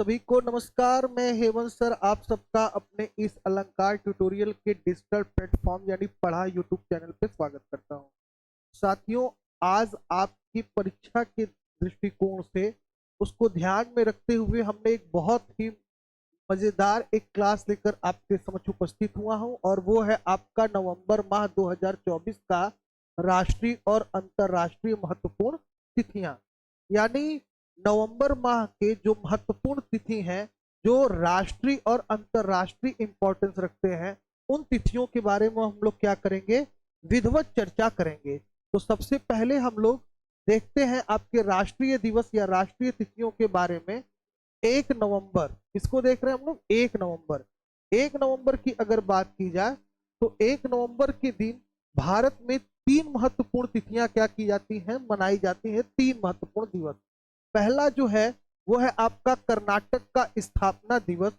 सभी को नमस्कार। मैं हेमंत सर आप सबका अपने इस अलंकार ट्यूटोरियल के डिजिटल प्लेटफॉर्म यानी पढ़ा यूट्यूब चैनल पे स्वागत करता हूं। साथियों, आज आपकी परीक्षा के दृष्टिकोण से उसको ध्यान में रखते हुए हमने एक बहुत ही मजेदार एक क्लास लेकर आपके समक्ष उपस्थित हुआ हूं और वो है आपका नवंबर माह 2024 का राष्ट्रीय और अंतर्राष्ट्रीय महत्वपूर्ण तिथियां। यानी नवंबर माह के जो महत्वपूर्ण तिथि हैं, जो राष्ट्रीय और अंतर्राष्ट्रीय इंपॉर्टेंस रखते हैं, उन तिथियों के बारे में हम लोग क्या करेंगे, विधिवत चर्चा करेंगे। तो सबसे पहले हम लोग देखते हैं आपके राष्ट्रीय दिवस या राष्ट्रीय तिथियों के बारे में। 1 नवंबर, इसको देख रहे हैं हम लोग। 1 नवंबर, 1 नवंबर की अगर बात की जाए तो 1 नवंबर के दिन भारत में 3 महत्वपूर्ण तिथियां क्या की जाती हैं, मनाई जाती हैं। 3 महत्वपूर्ण दिवस। पहला जो है वो है आपका कर्नाटक का स्थापना दिवस,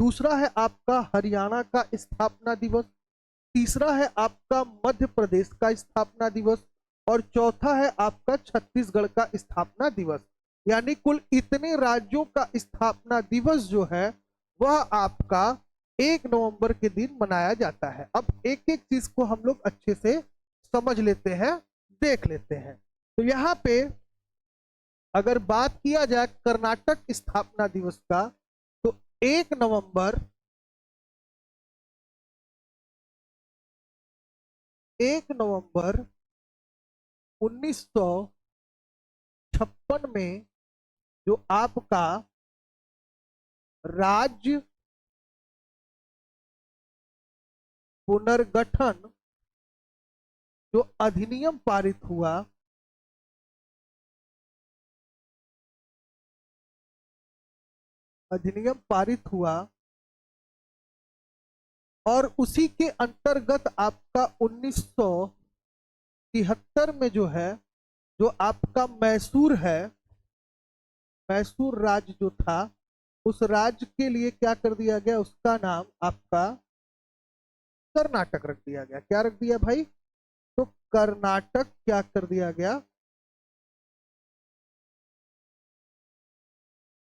दूसरा है आपका हरियाणा का स्थापना दिवस, तीसरा है आपका मध्य प्रदेश का स्थापना दिवस और चौथा है आपका छत्तीसगढ़ का स्थापना दिवस। यानी कुल इतने राज्यों का स्थापना दिवस जो है वह आपका 1 नवंबर के दिन मनाया जाता है। अब एक एक चीज को हम लोग अच्छे से समझ लेते हैं, देख लेते हैं। तो यहाँ पे अगर बात किया जाए कर्नाटक स्थापना दिवस का, तो 1 नवंबर 1 नवंबर 1956 में जो आपका राज्य पुनर्गठन जो अधिनियम पारित हुआ, अधिनियम पारित हुआ और उसी के अंतर्गत आपका 1973 में जो है, जो आपका मैसूर है, मैसूर राज्य जो था, उस राज्य के लिए क्या कर दिया गया, उसका नाम आपका कर्नाटक रख दिया गया। क्या रख दिया भाई? तो कर्नाटक क्या कर दिया गया,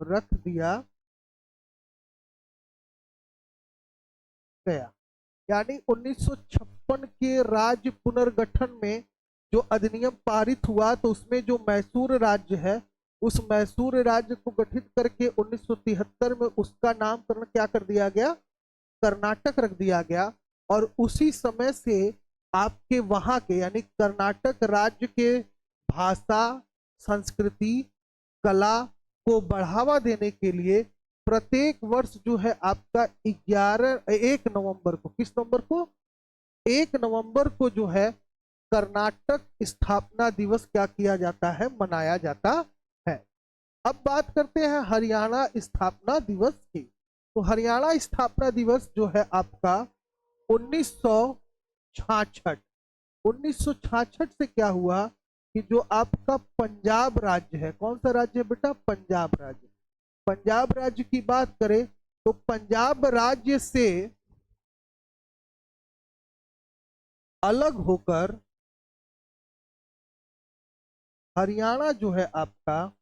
रख दिया गया। यानी 1956 के राज्य पुनर्गठन में जो अधिनियम पारित हुआ, तो उसमें जो मैसूर राज्य है, उस मैसूर राज्य को गठित करके 1973 में उसका नामकरण क्या कर दिया गया, कर्नाटक रख दिया गया। और उसी समय से आपके वहां के यानी कर्नाटक राज्य के भाषा, संस्कृति, कला को बढ़ावा देने के लिए प्रत्येक वर्ष जो है आपका 1 नवंबर को, किस नंबर को, 1 नवंबर को जो है कर्नाटक स्थापना दिवस क्या किया जाता है, मनाया जाता है। अब बात करते हैं हरियाणा स्थापना दिवस की। तो हरियाणा स्थापना दिवस जो है आपका 1966। 1966 से क्या हुआ कि जो आपका पंजाब राज्य है, कौन सा राज्य है बेटा, पंजाब राज्य। पंजाब राज्य की बात करें तो पंजाब राज्य से अलग होकर हरियाणा जो है आपका,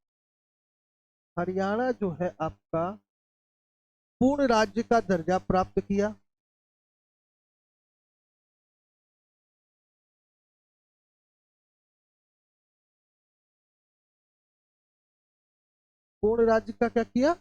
हरियाणा जो है आपका पूर्ण राज्य का दर्जा प्राप्त किया। पूर्ण राज्य का क्या किया,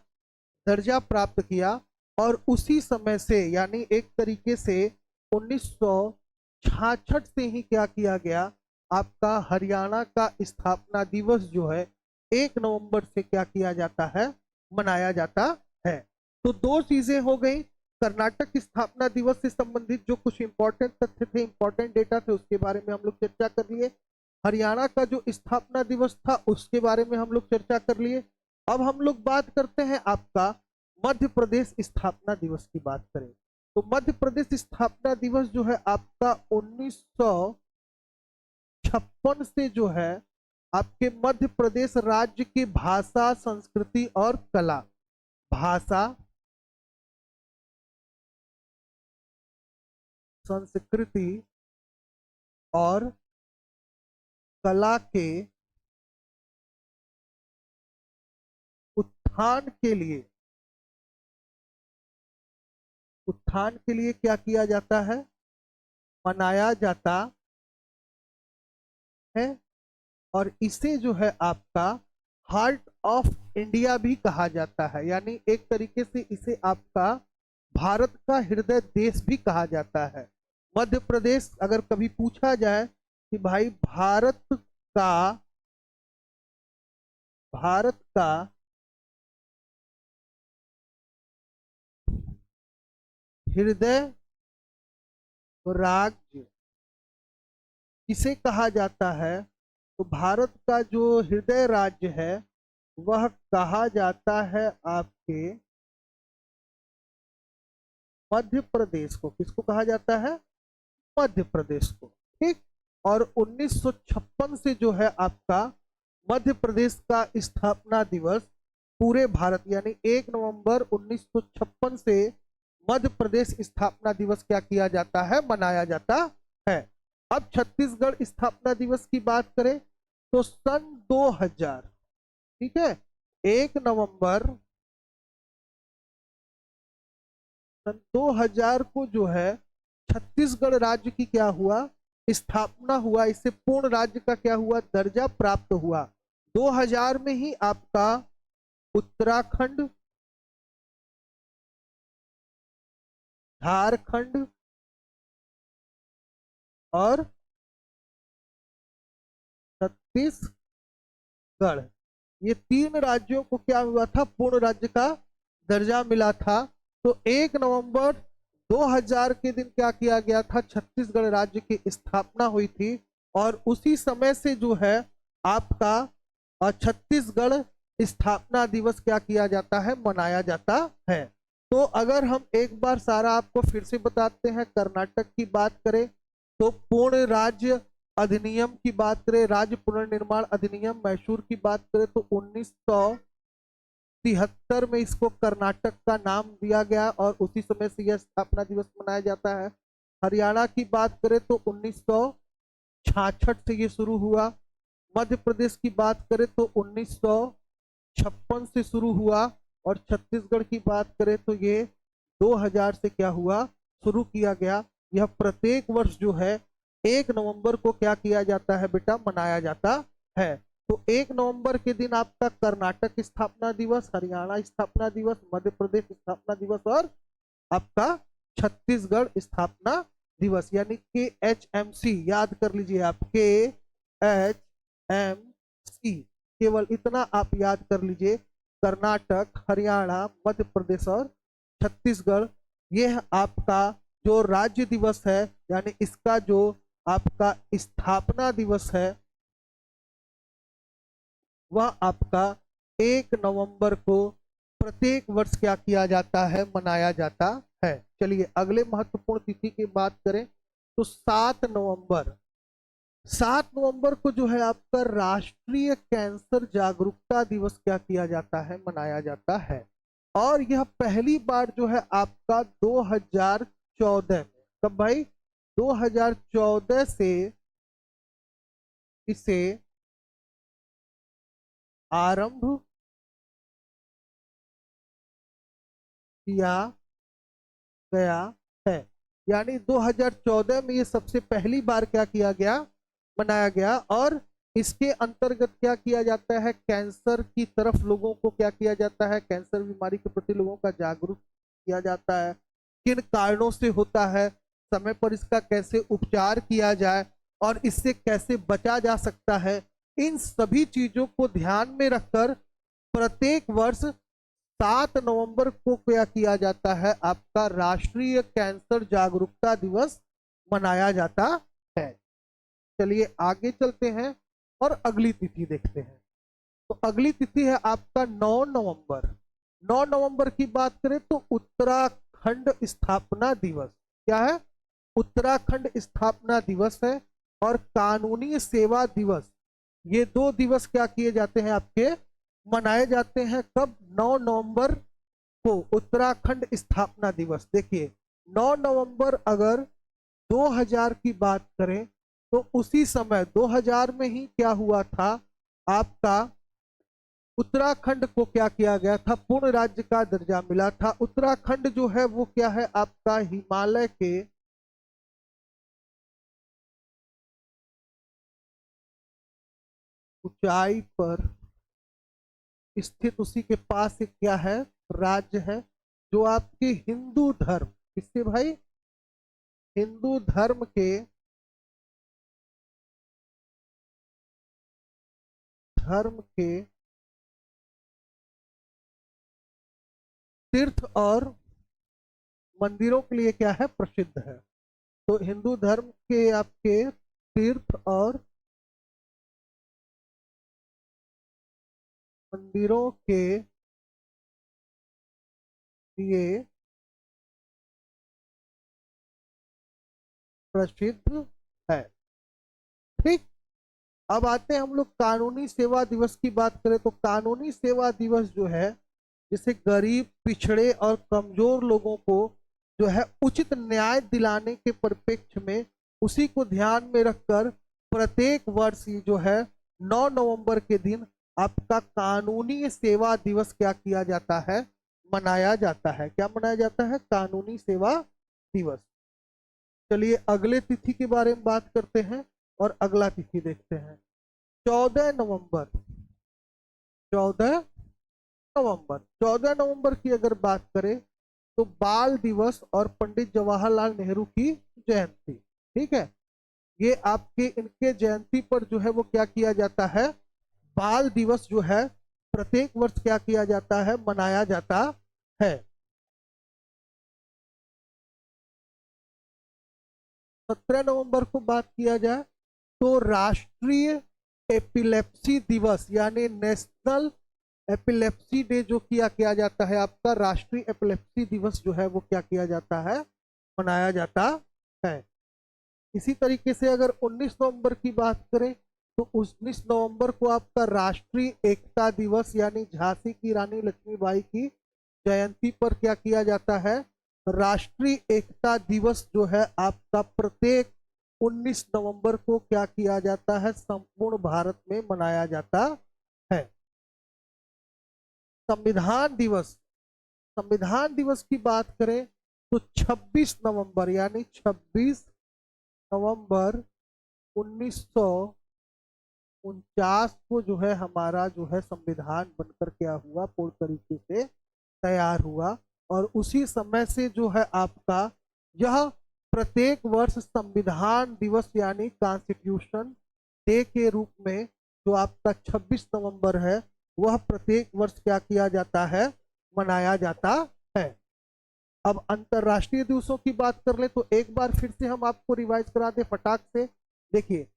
दर्जा प्राप्त किया। और उसी समय से यानी एक तरीके से 1966 से ही क्या किया गया, आपका हरियाणा का स्थापना दिवस जो है 1 नवंबर से क्या किया जाता है, मनाया जाता है। तो दो चीजें हो गई, कर्नाटक स्थापना दिवस से संबंधित जो कुछ इंपॉर्टेंट तथ्य थे, इंपॉर्टेंट डेटा थे, उसके बारे में हम लोग चर्चा कर लिए। हरियाणा का जो स्थापना दिवस था उसके बारे में हम लोग चर्चा कर लिए। अब हम लोग बात करते हैं आपका मध्य प्रदेश स्थापना दिवस की बात करें। तो मध्य प्रदेश स्थापना दिवस जो है आपका 1956 से जो है आपके मध्य प्रदेश राज्य की भाषा, संस्कृति और कला, भाषा, संस्कृति और कला के उत्थान के लिए क्या किया जाता है, मनाया जाता है। और इसे जो है आपका हार्ट ऑफ इंडिया भी कहा जाता है, यानी एक तरीके से इसे आपका भारत का हृदय देश भी कहा जाता है। मध्य प्रदेश अगर कभी पूछा जाए कि भाई भारत का हृदय राज्य किसे कहा जाता है, तो भारत का जो हृदय राज्य है वह कहा जाता है आपके मध्य प्रदेश को। किसको कहा जाता है, मध्य प्रदेश को। ठीक। और 1956 से जो है आपका मध्य प्रदेश का स्थापना दिवस पूरे भारत, यानी 1 नवंबर 1956 से मध्य प्रदेश स्थापना दिवस क्या किया जाता है, मनाया जाता है। अब छत्तीसगढ़ स्थापना दिवस की बात करें तो सन 2000, ठीक है, 1 नवंबर सन 2000 को जो है छत्तीसगढ़ राज्य की क्या हुआ, स्थापना हुआ। इससे पूर्ण राज्य का क्या हुआ, दर्जा प्राप्त हुआ। 2000 में ही आपका उत्तराखंड, झारखंड और छत्तीसगढ़, ये 3 राज्यों को क्या हुआ था, पूर्ण राज्य का दर्जा मिला था। तो 1 नवंबर 2000 के दिन क्या किया गया था, छत्तीसगढ़ राज्य की स्थापना हुई थी। और उसी समय से जो है आपका छत्तीसगढ़ स्थापना दिवस क्या किया जाता है, मनाया जाता है। तो अगर हम एक बार सारा आपको फिर से बताते हैं, कर्नाटक की बात करें तो पूर्ण राज्य अधिनियम की बात करें, राज्य पुनर्निर्माण अधिनियम मैसूर की बात करें तो 1973 में इसको कर्नाटक का नाम दिया गया और उसी समय से यह स्थापना दिवस मनाया जाता है। हरियाणा की बात करें तो 1966 से ये शुरू हुआ। मध्य प्रदेश की बात करें तो 1956 से शुरू हुआ। और छत्तीसगढ़ की बात करें तो ये 2000 से क्या हुआ, शुरू किया गया। यह प्रत्येक वर्ष जो है 1 नवंबर को क्या किया जाता है बेटा, मनाया जाता है। तो 1 नवंबर के दिन आपका कर्नाटक स्थापना दिवस, हरियाणा स्थापना दिवस, मध्य प्रदेश स्थापना दिवस और आपका छत्तीसगढ़ स्थापना दिवस, यानी KHMC, याद कर लीजिए आप, KHMC, केवल इतना आप याद कर लीजिए। कर्नाटक, हरियाणा, मध्य प्रदेश और छत्तीसगढ़, यह आपका जो राज्य दिवस है, यानी इसका जो आपका स्थापना दिवस है वह आपका 1 नवंबर को प्रत्येक वर्ष क्या किया जाता है, मनाया जाता है। चलिए अगले महत्वपूर्ण तिथि की बात करें तो 7 नवंबर को जो है आपका राष्ट्रीय कैंसर जागरूकता दिवस क्या किया जाता है, मनाया जाता है। और यह पहली बार जो है आपका 2014 में, कब भाई, 2014 से इसे आरंभ किया गया है। यानी 2014 में ये सबसे पहली बार क्या किया गया, मनाया गया। और इसके अंतर्गत क्या किया जाता है, कैंसर की तरफ लोगों को क्या किया जाता है, कैंसर बीमारी के प्रति लोगों का जागरूक किया जाता है, किन कारणों से होता है, समय पर इसका कैसे उपचार किया जाए और इससे कैसे बचा जा सकता है। इन सभी चीजों को ध्यान में रखकर प्रत्येक वर्ष 7 नवंबर को क्या किया जाता है, आपका राष्ट्रीय कैंसर जागरूकता दिवस मनाया जाता है। चलिए आगे चलते हैं और अगली तिथि देखते हैं। तो अगली तिथि है आपका 9 नवंबर। 9 नवंबर की बात करें तो उत्तराखंड स्थापना दिवस, क्या है, उत्तराखंड स्थापना दिवस है। और कानूनी सेवा दिवस, ये 2 दिवस क्या किए जाते हैं, आपके मनाए जाते हैं। कब, 9 नवंबर को उत्तराखंड स्थापना दिवस। देखिए 9 नवंबर अगर 2000 की बात करें तो उसी समय 2000 में ही क्या हुआ था, आपका उत्तराखंड को क्या किया गया था, पूर्ण राज्य का दर्जा मिला था। उत्तराखंड जो है वो क्या है आपका हिमालय के ऊंचाई पर स्थित उसी के पास एक क्या है राज्य है, जो आपके हिंदू धर्म, किसके भाई, हिंदू धर्म के धर्म के तीर्थ और मंदिरों के लिए क्या है प्रसिद्ध है। तो हिंदू धर्म के आपके तीर्थ और मंदिरों के लिए प्रसिद्ध है। ठीक। अब आते हैं हम लोग कानूनी सेवा दिवस की बात करें तो कानूनी सेवा दिवस जो है, जिसे गरीब, पिछड़े और कमजोर लोगों को जो है उचित न्याय दिलाने के परिप्रेक्ष्य में, उसी को ध्यान में रखकर प्रत्येक वर्ष ही जो है 9 नवंबर के दिन आपका कानूनी सेवा दिवस क्या किया जाता है, मनाया जाता है। क्या मनाया जाता है, कानूनी सेवा दिवस। चलिए अगले तिथि के बारे में बात करते हैं और अगला तिथि देखते हैं। 14 नवंबर, 14 नवंबर की अगर बात करें तो बाल दिवस और पंडित जवाहरलाल नेहरू की जयंती। ठीक है, ये आपके इनके जयंती पर जो है वो क्या किया जाता है, बाल दिवस जो है प्रत्येक वर्ष क्या किया जाता है, मनाया जाता है। 17 नवंबर को बात किया जाए तो राष्ट्रीय एपिलेप्सी दिवस यानी नेशनल एपिलेप्सी डे जो किया जाता है, आपका राष्ट्रीय एपिलेप्सी दिवस जो है वो क्या किया जाता है, मनाया जाता है। इसी तरीके से अगर 19 नवंबर की बात करें तो 19 नवंबर को आपका राष्ट्रीय एकता दिवस यानी झांसी की रानी लक्ष्मीबाई की जयंती पर क्या किया जाता है, राष्ट्रीय एकता दिवस जो है आपका प्रत्येक 19 नवंबर को क्या किया जाता है, संपूर्ण भारत में मनाया जाता है। संविधान दिवस, संविधान दिवस की बात करें तो 26 नवंबर यानी 26 नवंबर 1949 को जो है हमारा जो है संविधान बनकर क्या हुआ, पूर्ण तरीके से तैयार हुआ। और उसी समय से जो है आपका यह प्रत्येक वर्ष संविधान दिवस यानी कॉन्स्टिट्यूशन डे के रूप में जो आपका 26 नवंबर है, वह प्रत्येक वर्ष क्या किया जाता है, मनाया जाता है। अब अंतरराष्ट्रीय दिवसों की बात कर ले तो एक बार फिर से हम आपको रिवाइज करा दे फटाक से। देखिए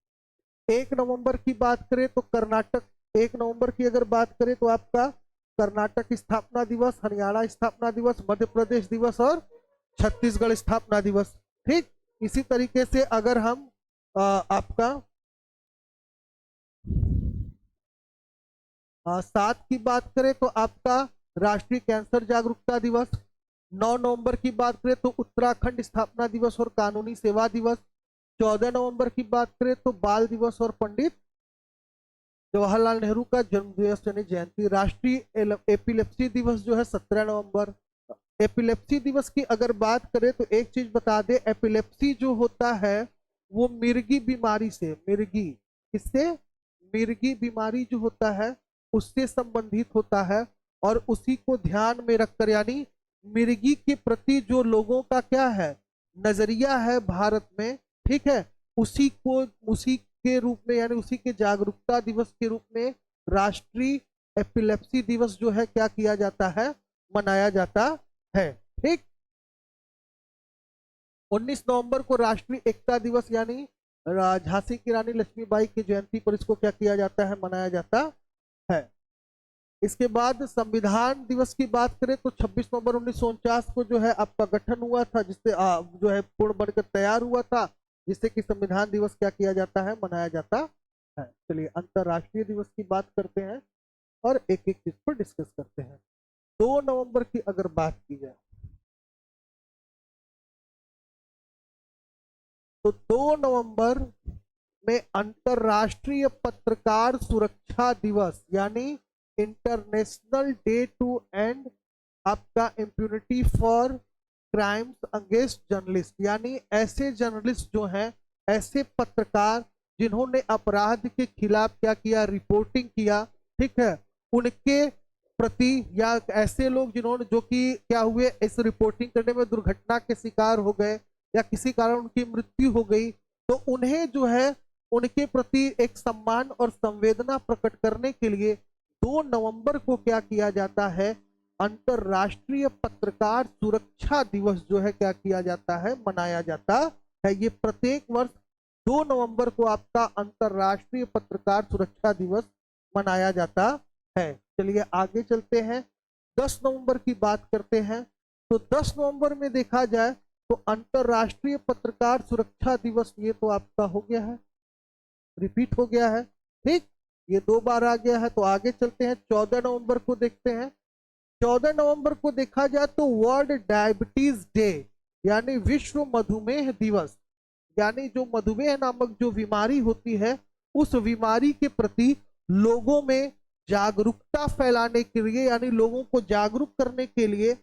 1 नवंबर की बात करें तो कर्नाटक, 1 नवंबर की अगर बात करें तो आपका कर्नाटक स्थापना दिवस, हरियाणा स्थापना दिवस, मध्य प्रदेश दिवस और छत्तीसगढ़ स्थापना दिवस। ठीक। इसी तरीके से अगर हम आपका 7 की बात करें तो आपका राष्ट्रीय कैंसर जागरूकता दिवस। 9 नवंबर की बात करें तो उत्तराखंड स्थापना दिवस और कानूनी सेवा दिवस। 14 नवंबर की बात करें तो बाल दिवस और पंडित जवाहरलाल नेहरू का जन्म दिवस यानी जयंती। राष्ट्रीय एपिलेप्सी दिवस जो है 17 नवंबर। एपिलेप्सी दिवस की अगर बात करें तो एक चीज बता दे, एपिलेप्सी जो होता है वो मिर्गी बीमारी से, मिर्गी, किससे, मिर्गी बीमारी जो होता है उससे संबंधित होता है। और उसी को ध्यान में रखकर यानी मिर्गी के प्रति जो लोगों का क्या है नजरिया है भारत में, ठीक है, उसी को उसी के रूप में यानी उसी के जागरूकता दिवस के रूप में राष्ट्रीय एपिलेप्सी दिवस जो है क्या किया जाता है, मनाया जाता है। ठीक। 19 नवंबर को राष्ट्रीय एकता दिवस यानी झांसी की रानी लक्ष्मीबाई की जयंती पर इसको क्या किया जाता है, मनाया जाता है। इसके बाद संविधान दिवस की बात करें तो 26 नवंबर 1949 को जो है आपका गठन हुआ था, जिससे जो है पूर्ण बनकर तैयार हुआ था, जिससे कि संविधान दिवस क्या किया जाता है, मनाया जाता है। चलिए अंतरराष्ट्रीय दिवस की बात करते हैं और एक एक चीज पर डिस्कस करते हैं। 2 नवंबर की अगर बात की जाए तो 2 नवंबर में अंतरराष्ट्रीय पत्रकार सुरक्षा दिवस यानी इंटरनेशनल डे टू एंड आपका impunity for crimes against journalist, यानी ऐसे जर्नलिस्ट जो हैं, ऐसे पत्रकार जिन्होंने अपराध के खिलाफ क्या किया, रिपोर्टिंग किया, ठीक है, उनके प्रति, या ऐसे लोग जिन्होंने, जो कि क्या हुए, इस रिपोर्टिंग करने में दुर्घटना के शिकार हो गए या किसी कारण उनकी मृत्यु हो गई, तो उन्हें जो है उनके प्रति एक सम्मान और संवेदना प्रकट करने के लिए 2 नवंबर को क्या किया जाता है, अंतरराष्ट्रीय पत्रकार सुरक्षा दिवस जो है क्या किया जाता है, मनाया जाता है। ये प्रत्येक वर्ष 2 नवंबर को आपका अंतरराष्ट्रीय पत्रकार सुरक्षा दिवस मनाया जाता है। चलिए आगे चलते हैं, 10 नवंबर की बात करते हैं। तो 10 नवंबर में देखा जाए तो अंतरराष्ट्रीय पत्रकार सुरक्षा दिवस, ये तो आपका हो गया है, रिपीट हो गया है, ठीक, ये 2 बार आ गया है। तो आगे चलते हैं, 14 नवंबर को देखते हैं। 14 नवंबर को देखा जाए तो वर्ल्ड डायबिटीज डे, यानी विश्व मधुमेह दिवस, यानी जो मधुमेह नामक जो बीमारी होती है, उस बीमारी के प्रति लोगों में जागरूकता फैलाने के लिए, यानी लोगों को जागरूक करने के लिए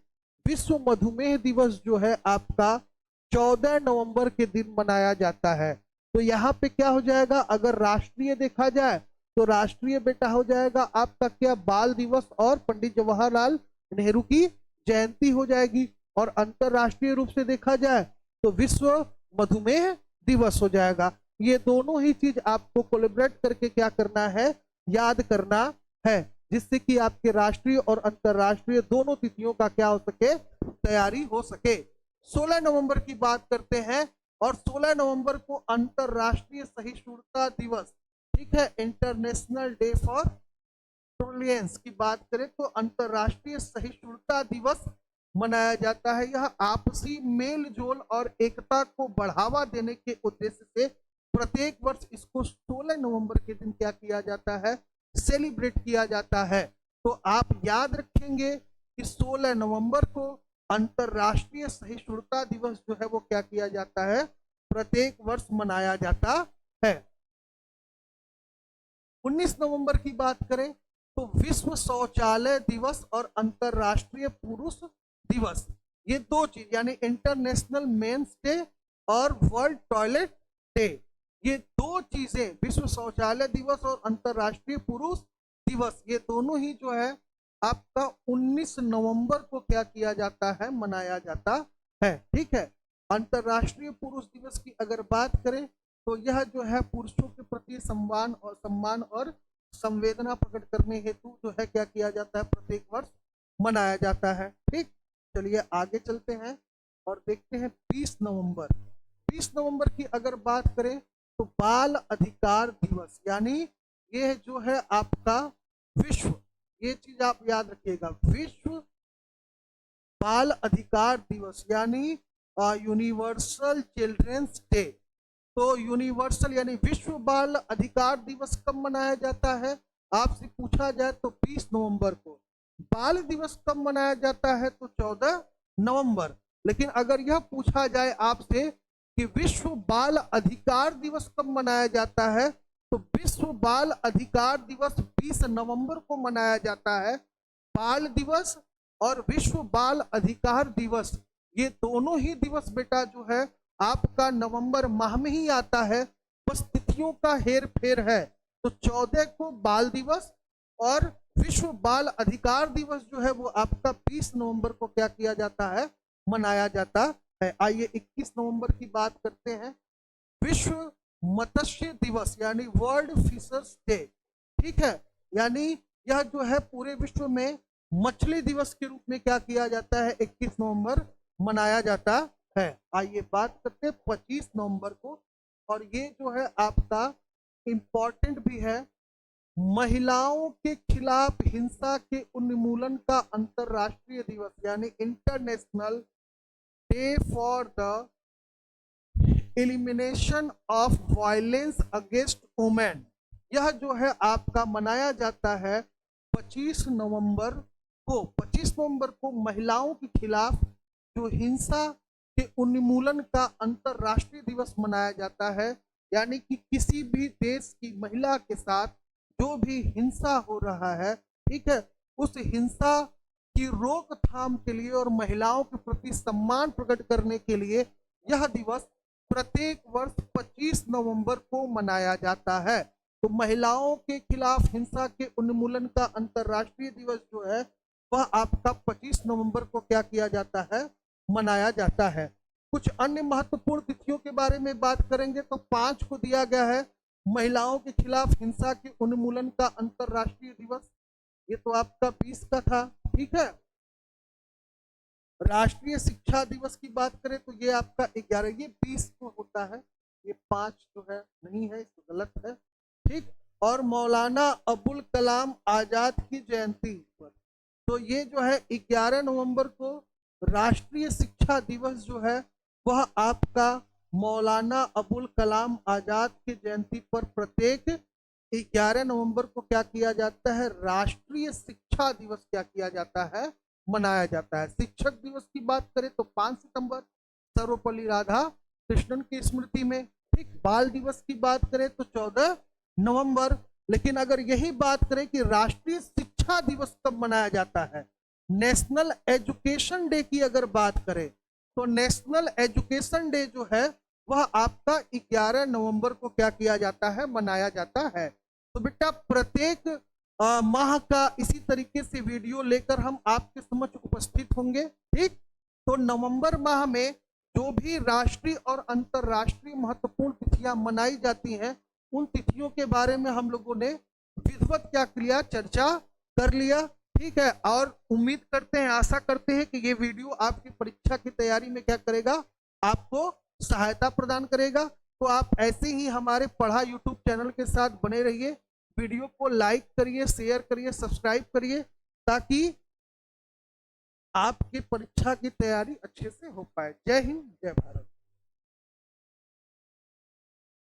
विश्व मधुमेह दिवस जो है आपका 14 नवंबर के दिन मनाया जाता है। तो यहाँ पे क्या हो जाएगा, अगर राष्ट्रीय देखा जाए तो राष्ट्रीय बेटा हो जाएगा आपका क्या, बाल दिवस और पंडित जवाहरलाल नेहरू की जयंती हो जाएगी, और अंतरराष्ट्रीय रूप से देखा जाए तो विश्व मधुमेह दिवस हो जाएगा। ये दोनों ही चीज आपको कोलैबोरेट करके क्या करना है, याद करना है, जिससे कि आपके राष्ट्रीय और अंतरराष्ट्रीय दोनों तिथियों का क्या हो सके, तैयारी हो सके। 16 नवंबर की बात करते हैं, और 16 नवंबर को अंतरराष्ट्रीय सहिष्णुता दिवस, ठीक है, इंटरनेशनल डे फॉर टॉलरेंस की बात करें तो अंतरराष्ट्रीय सहिष्णुता दिवस मनाया जाता है। यह आपसी मेल जोल और एकता को बढ़ावा देने के उद्देश्य से प्रत्येक वर्ष इसको 16 नवंबर के दिन क्या किया जाता है, सेलिब्रेट किया जाता है। तो आप याद रखेंगे कि 16 नवंबर को अंतरराष्ट्रीय सहिष्णुता दिवस जो है वो क्या किया जाता है, प्रत्येक वर्ष मनाया जाता है। 19 नवंबर की बात करें तो विश्व शौचालय दिवस और अंतरराष्ट्रीय पुरुष दिवस, ये 2 चीज, यानी इंटरनेशनल मेंस डे और वर्ल्ड टॉयलेट डे, ये 2 चीजें, विश्व शौचालय दिवस और अंतरराष्ट्रीय पुरुष दिवस, ये दोनों ही जो है आपका 19 नवंबर को क्या किया जाता है, मनाया जाता है, ठीक है। अंतरराष्ट्रीय पुरुष दिवस की अगर बात करें तो यह जो है पुरुषों के प्रति सम्मान और संवेदना प्रकट करने हेतु जो है क्या किया जाता है, प्रत्येक वर्ष मनाया जाता है, ठीक। चलिए आगे चलते हैं और देखते हैं 20 नवंबर। 20 नवंबर की अगर बात करें तो बाल अधिकार दिवस, यानी ये जो है आपका विश्व, ये चीज आप याद रखिएगा, विश्व बाल अधिकार दिवस, यानी यूनिवर्सल चिल्ड्रंस डे। तो यूनिवर्सल यानी विश्व बाल अधिकार दिवस कब मनाया जाता है, आपसे पूछा जाए तो 20 नवंबर को। बाल दिवस कब मनाया जाता है तो 14 नवंबर। लेकिन अगर यह पूछा जाए आपसे कि विश्व बाल अधिकार दिवस कब मनाया जाता है, तो विश्व बाल अधिकार दिवस 20 नवंबर को मनाया जाता है। बाल दिवस और विश्व बाल अधिकार दिवस, ये दोनों ही दिवस बेटा जो है आपका नवंबर माह में ही आता है, बस तिथियों का हेर फेर है। तो 14 को बाल दिवस और विश्व बाल अधिकार दिवस जो है वो आपका 20 नवंबर को क्या किया जाता है, मनाया जाता है। आइए 21 नवंबर की बात करते हैं, विश्व मत्स्य दिवस यानी वर्ल्ड फिशर्स डे, ठीक है, यानी यह जो है पूरे विश्व में मछली दिवस के रूप में क्या किया जाता है, 21 नवंबर मनाया जाता है। आइए बात करते हैं 25 नवंबर को, और ये जो है आपका इंपॉर्टेंट भी है, महिलाओं के खिलाफ हिंसा के उन्मूलन का अंतरराष्ट्रीय दिवस, यानी international day for the elimination of violence against women. यह जो है आपका मनाया जाता है 25 नवंबर को। 25 नवंबर को महिलाओं के खिलाफ जो हिंसा के उन्मूलन का अंतरराष्ट्रीय दिवस मनाया जाता है, यानी कि किसी भी देश की महिला के साथ जो भी हिंसा हो रहा है ठीक है, उस हिंसा की रोकथाम के लिए और महिलाओं के प्रति सम्मान प्रकट करने के लिए यह दिवस प्रत्येक वर्ष 25 नवंबर को मनाया जाता है। तो महिलाओं के खिलाफ हिंसा के उन्मूलन का अंतर्राष्ट्रीय दिवस जो है वह आपका 25 नवंबर को क्या किया जाता है, मनाया जाता है। कुछ अन्य महत्वपूर्ण तिथियों के बारे में बात करेंगे तो 5 को दिया गया है महिलाओं के खिलाफ हिंसा के उन्मूलन का अंतर्राष्ट्रीय दिवस, ये तो आपका 20 का था। ठीक है, राष्ट्रीय शिक्षा दिवस की बात करें तो ये आपका 11, ये 20 को होता है, ये 5 जो है नहीं है, इसको गलत है। ठीक, और मौलाना अबुल कलाम आजाद की जयंती पर तो ये जो है 11 नवंबर को राष्ट्रीय शिक्षा दिवस जो है वह आपका मौलाना अबुल कलाम आजाद की जयंती पर प्रत्येक 11 नवंबर को क्या किया जाता है, राष्ट्रीय शिक्षा दिवस क्या किया जाता है, मनाया जाता है। शिक्षक दिवस की बात करें तो 5 सितंबर सर्वपल्ली राधा कृष्णन की स्मृति में। ठीक, बाल दिवस की बात करें तो 14 नवंबर। लेकिन अगर यही बात करें कि राष्ट्रीय शिक्षा दिवस कब मनाया जाता है, नेशनल एजुकेशन डे की अगर बात करें तो नेशनल एजुकेशन डे जो है वह आपका 11 नवंबर को क्या किया जाता है, मनाया जाता है। तो बेटा प्रत्येक माह का इसी तरीके से वीडियो लेकर हम आपके समक्ष उपस्थित होंगे। ठीक, तो नवंबर माह में जो भी राष्ट्रीय और अंतरराष्ट्रीय महत्वपूर्ण तिथियां मनाई जाती हैं उन तिथियों के बारे में हम लोगों ने विधिवत क्या किया, चर्चा कर लिया। ठीक है, और उम्मीद करते हैं, आशा करते हैं कि ये वीडियो आपकी परीक्षा की तैयारी में क्या करेगा, आपको सहायता प्रदान करेगा। तो आप ऐसे ही हमारे पढ़ा यूट्यूब चैनल के साथ बने रहिए, वीडियो को लाइक करिए, शेयर करिए, सब्सक्राइब करिए, ताकि आपकी परीक्षा की तैयारी अच्छे से हो पाए। जय हिंद, जय भारत।